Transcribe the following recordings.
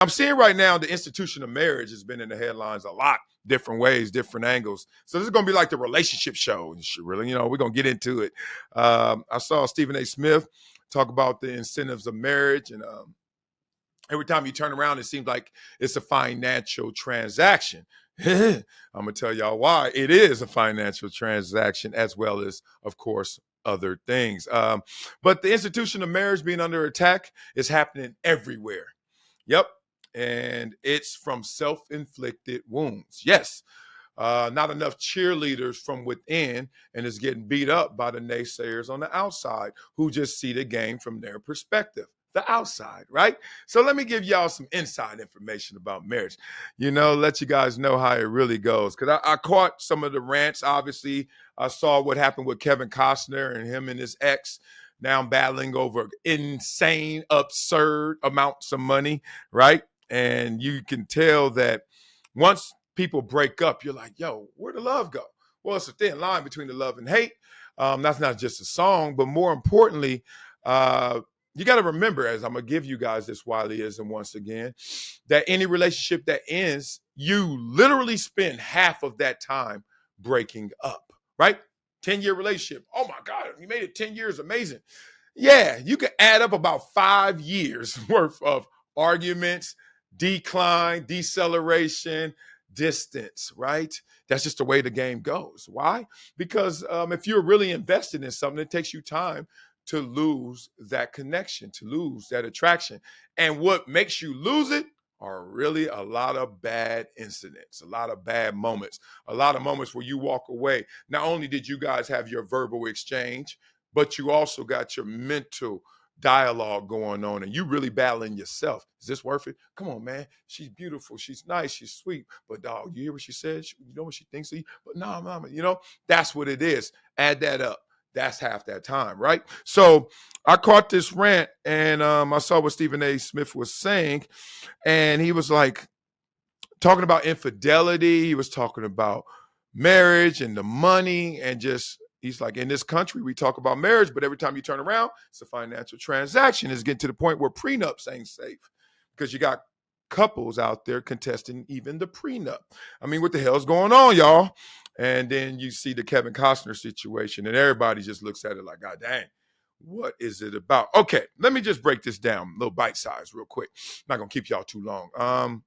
I'm seeing right now the institution of marriage has been in the headlines a lot, different ways, different angles. So this is going to be like the relationship show. Really, we're going to get into it. I saw Stephen A. Smith talk about the incentives of marriage, and every time you turn around, it seems like it's a financial transaction. I'm going to tell y'all why it is a financial transaction, as well as, of course, other things. But the institution of marriage being under attack is happening everywhere. Yep. And it's from self inflicted wounds. Yes. Not enough cheerleaders from within, and it's getting beat up by the naysayers on the outside who just see the game from their perspective, the outside, right? So let me give y'all some inside information about marriage, let you guys know how it really goes. Because I caught some of the rants. Obviously, I saw what happened with Kevin Costner and him and his ex now battling over insane, absurd amounts of money, right? And you can tell that once people break up, you're like, yo, where'd the love go? Well, it's a thin line between the love and hate. That's not just a song, but more importantly, you got to remember, as I'm going to give you guys this Wileyism once again, that any relationship that ends, you literally spend half of that time breaking up, right? 10-year relationship. Oh my God, you made it 10 years. Amazing. Yeah, you can add up about 5 years worth of arguments, decline, deceleration, distance, right? That's just the way the game goes. Why? Because if you're really invested in something, it takes you time to lose that connection, to lose that attraction. And what makes you lose it are really a lot of bad incidents, a lot of bad moments, a lot of moments where you walk away. Not only did you guys have your verbal exchange, but you also got your mental dialogue going on, and you really battling yourself. Is this worth it? Come on, man. She's beautiful. She's nice. She's sweet. But dog, you hear what she said? You know what she thinks of you? But nah, mama, that's what it is. Add that up. That's half that time, right? So I caught this rant, and I saw what Stephen A. Smith was saying, and he was like talking about infidelity. He was talking about marriage and the money, and just he's like, in this country, we talk about marriage, but every time you turn around, it's a financial transaction. It's getting to the point where prenups ain't safe because you got couples out there contesting even the prenup. I mean, what the hell's going on, y'all? And then you see the Kevin Costner situation, and everybody just looks at it like, God dang, what is it about? Okay, let me just break this down, a little bite size real quick. I'm not going to keep y'all too long.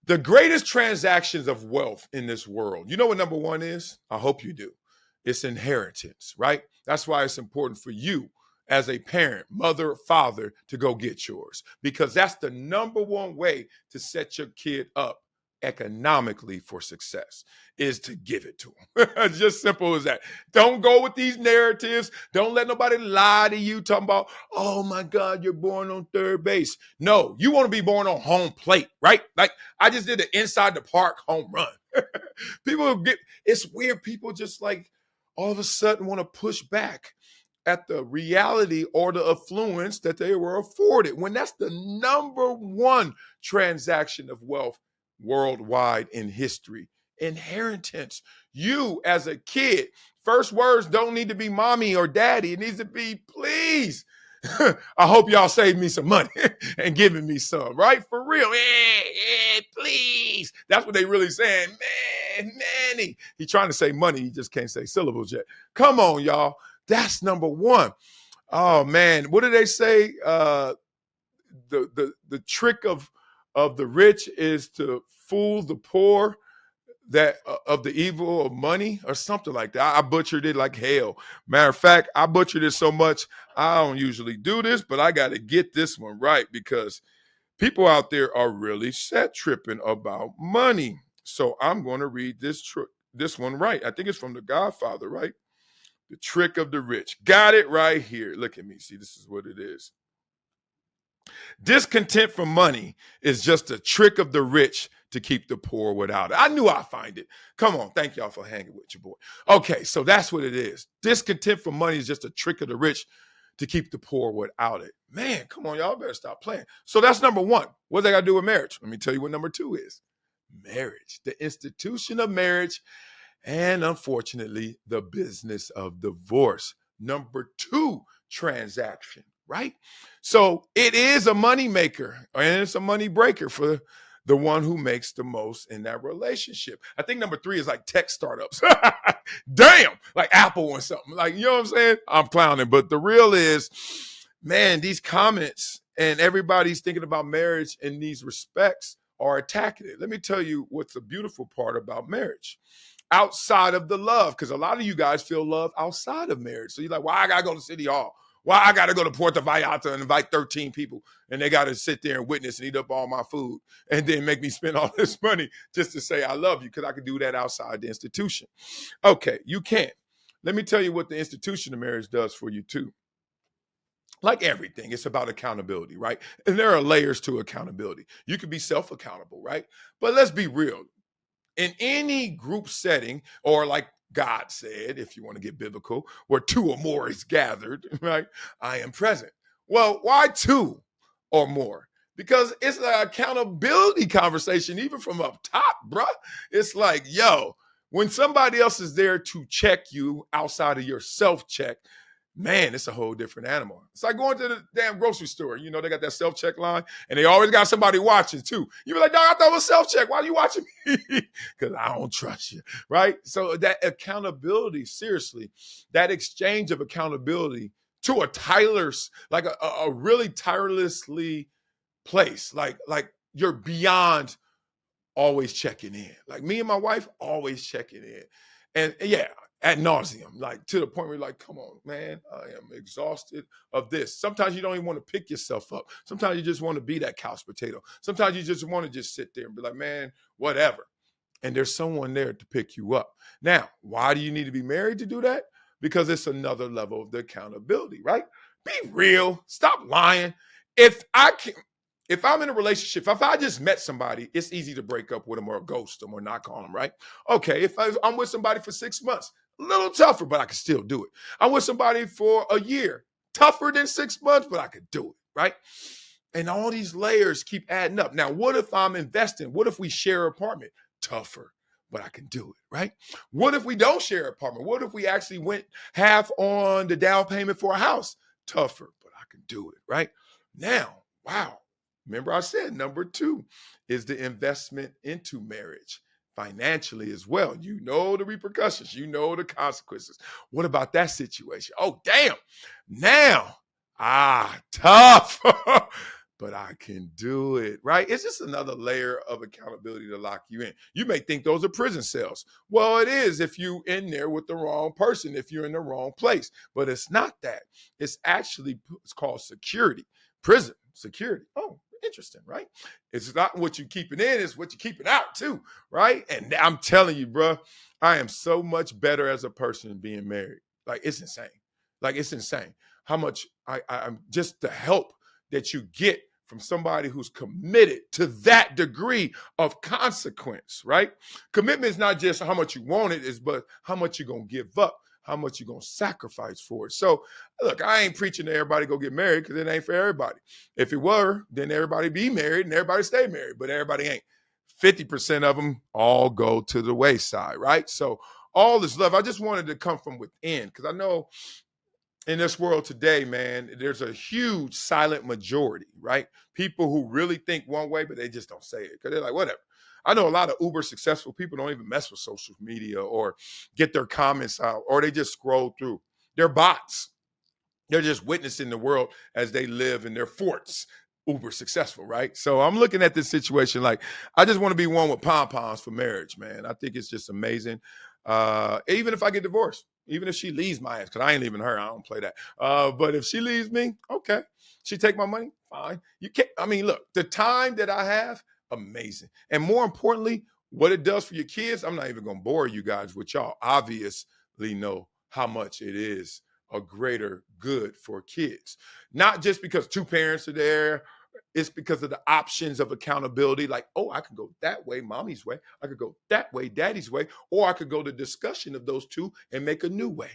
The greatest transactions of wealth in this world, you know what number one is? I hope you do. It's inheritance, right? That's why it's important for you as a parent, mother, father, to go get yours, because that's the number one way to set your kid up economically for success, is to give it to them. It's just simple as that. Don't go with these narratives. Don't let nobody lie to you talking about, oh my God, you're born on third base. No, you want to be born on home plate, right? Like I just did an inside the park home run. It's weird. People just like all of a sudden want to push back at the reality or the affluence that they were afforded, when that's the number one transaction of wealth worldwide in history. Inheritance. You as a kid, first words don't need to be mommy or daddy. It needs to be please. I hope y'all saved me some money and giving me some, right? For real. Please. That's what they really saying. Man, Manny. He's trying to say money. He just can't say syllables yet. Come on, y'all. That's number one. Oh man, what do they say? The trick of the rich is to fool the poor, that of the evil of money, or something like that. I butchered it like hell. Matter of fact, I butchered it so much I don't usually do this, but I got to get this one right because people out there are really set tripping about money. So I'm going to read this one right. I think it's from The Godfather, right? The trick of the rich. Got it right here. Look at me. See, this is what it is. Discontent for money is just a trick of the rich to keep the poor without it. I knew I'd find it. Come on. Thank y'all for hanging with your boy. Okay, so that's what it is. Discontent for money is just a trick of the rich to keep the poor without it. Man, come on, y'all better stop playing. So that's number one. What they got to do with marriage? Let me tell you what number two is. Marriage, the institution of marriage, and unfortunately, the business of divorce. Number two transaction right? So it is a money maker and it's a money breaker for the one who makes the most in that relationship. I think number 3 is like tech startups. Damn, like Apple or something. Like, you know what I'm saying? I'm clowning, but the real is, man, these comments and everybody's thinking about marriage in these respects are attacking it. Let me tell you what's the beautiful part about marriage outside of the love, because a lot of you guys feel love outside of marriage. So you're like, why I gotta go to City Hall? Why I gotta go to Puerto Vallarta and invite 13 people and they gotta sit there and witness and eat up all my food and then make me spend all this money just to say I love you, because I could do that outside the institution. Okay, you can. Let me tell you what the institution of marriage does for you too. Like everything, it's about accountability, right? And there are layers to accountability. You can be self-accountable, right? But let's be real. In any group setting, or like God said, if you want to get biblical, where 2 or more is gathered, right? I am present. Well, why 2 or more? Because it's an accountability conversation, even from up top, bruh. It's like, yo, when somebody else is there to check you outside of your self-check, man, it's a whole different animal. It's like going to the damn grocery store. You know, they got that self-check line, and they always got somebody watching too. You be like, dog, I thought it was self-check. Why are you watching me? Because I don't trust you, right? So that accountability, seriously, that exchange of accountability to a tireless, like a really tirelessly place, like you're beyond always checking in. Like me and my wife always checking in. And yeah, ad nauseum, like to the point where you're like, come on, man, I am exhausted of this. Sometimes you don't even want to pick yourself up. Sometimes you just want to be that couch potato. Sometimes you just want to just sit there and be like, man, whatever. And there's someone there to pick you up. Now, why do you need to be married to do that? Because it's another level of the accountability, right? Be real. Stop lying. If I can, if I'm in a relationship, if I just met somebody, it's easy to break up with them or ghost them or not call them, right? Okay, if I'm with somebody for 6 months, a little tougher, but I can still do it. I'm with somebody for a year, tougher than 6 months, but I could do it, right? And all these layers keep adding up. Now, what if I'm investing? What if we share an apartment? Tougher, but I can do it, right? What if we don't share an apartment? What if we actually went half on the down payment for a house? Tougher, but I can do it, right? Now, wow. Remember I said number 2 is the investment into marriage financially as well. You know the repercussions. You know the consequences. What about that situation? Oh, damn. Now, tough. But I can do it, right? It's just another layer of accountability to lock you in. You may think those are prison cells. Well, it is if you're in there with the wrong person, if you're in the wrong place. But it's not that. It's called security. Prison, security. Oh, interesting, right? It's not what you're keeping in, it's what you're keeping out too, right? And I'm telling you, bro, I am so much better as a person being married. Like, it's insane. Like, it's insane how much I'm just the help that you get from somebody who's committed to that degree of consequence, right? Commitment is not just how much you want it, but how much you're going to give up, how much you're going to sacrifice for it. So, look, I ain't preaching to everybody go get married because it ain't for everybody. If it were, then everybody be married and everybody stay married, but everybody ain't. 50% of them all go to the wayside, right? So all this love, I just wanted to come from within because I know in this world today, man, there's a huge silent majority, right? People who really think one way, but they just don't say it because they're like, whatever. I know a lot of uber successful people don't even mess with social media or get their comments out, or they just scroll through. They're bots. They're just witnessing the world as they live in their forts, uber successful, right? So I'm looking at this situation like I just want to be one with pom-poms for marriage, man. I think it's just amazing. Even if I get divorced, even if she leaves my ass, because I ain't leaving her, I don't play that. But if she leaves me, okay. She take my money, fine. You can't, I mean, look, the time that I have, amazing. And more importantly, what it does for your kids, I'm not even gonna bore you guys with y'all obviously know how much it is a greater good for kids. Not just because 2 parents are there, it's because of the options of accountability. Like, oh, I could go that way, mommy's way. I could go that way, daddy's way. Or I could go the discussion of those 2 and make a new way.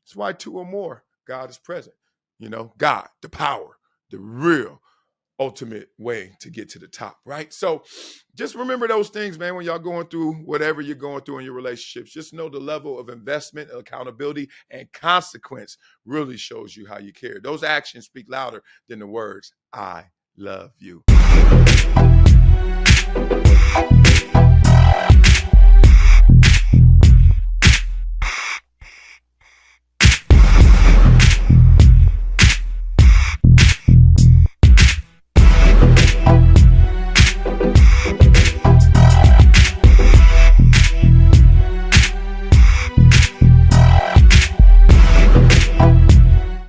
That's why 2 or more, God is present. You know, God, the power, the real ultimate way to get to the top, right? So just remember those things, man, when y'all going through whatever you're going through in your relationships. Just know the level of investment, accountability, and consequence really shows you how you care. Those actions speak louder than the words, I love you.